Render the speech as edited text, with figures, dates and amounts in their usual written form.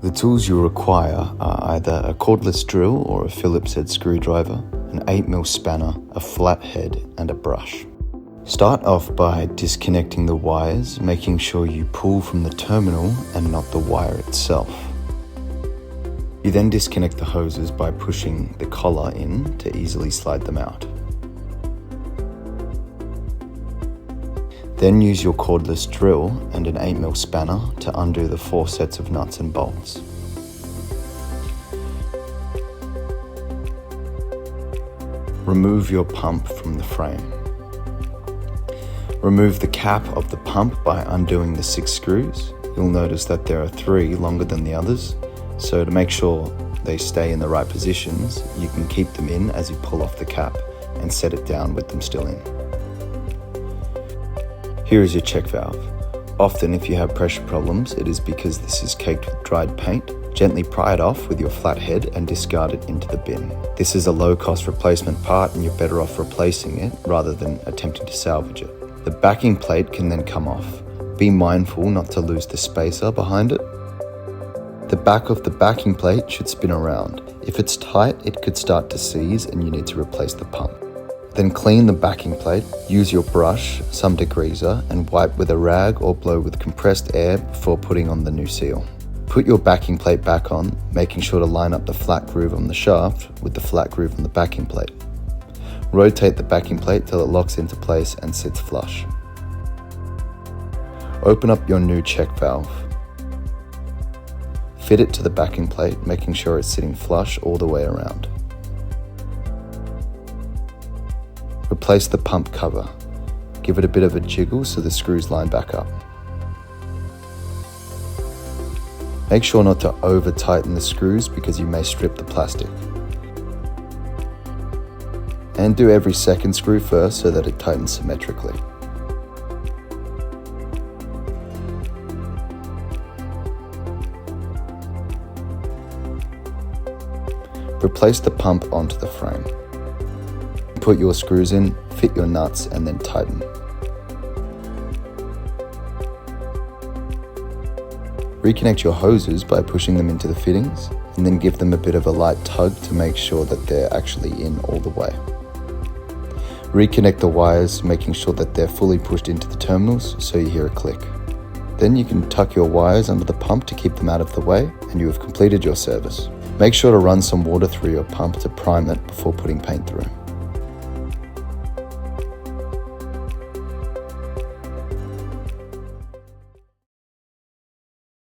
The tools you'll require are either a cordless drill or a Phillips head screwdriver, an 8mm spanner, a flat head, and a brush. Start off by disconnecting the wires, making sure you pull from the terminal and not the wire itself. You then disconnect the hoses by pushing the collar in to easily slide them out. Then use your cordless drill and an 8mm spanner to undo the 4 sets of nuts and bolts. Remove your pump from the frame. Remove the cap of the pump by undoing the 6 screws. You'll notice that there are 3 longer than the others, so to make sure they stay in the right positions, you can keep them in as you pull off the cap and set it down with them still in. Here is your check valve. Often if you have pressure problems, it is because this is caked with dried paint. Gently pry it off with your flat head and discard it into the bin. This is a low-cost replacement part and you're better off replacing it rather than attempting to salvage it. The backing plate can then come off. Be mindful not to lose the spacer behind it. The back of the backing plate should spin around. If it's tight, it could start to seize and you need to replace the pump. Then clean the backing plate, use your brush, some degreaser, and wipe with a rag or blow with compressed air before putting on the new seal. Put your backing plate back on, making sure to line up the flat groove on the shaft with the flat groove on the backing plate. Rotate the backing plate till it locks into place and sits flush. Open up your new check valve. Fit it to the backing plate, making sure it's sitting flush all the way around. Replace the pump cover. Give it a bit of a jiggle so the screws line back up. Make sure not to over tighten the screws because you may strip the plastic. And do every second screw first so that it tightens symmetrically. Replace the pump onto the frame. Put your screws in, fit your nuts, and then tighten. Reconnect your hoses by pushing them into the fittings, and then give them a bit of a light tug to make sure that they're actually in all the way. Reconnect the wires, making sure that they're fully pushed into the terminals so you hear a click. Then you can tuck your wires under the pump to keep them out of the way, and you have completed your service. Make sure to run some water through your pump to prime it before putting paint through.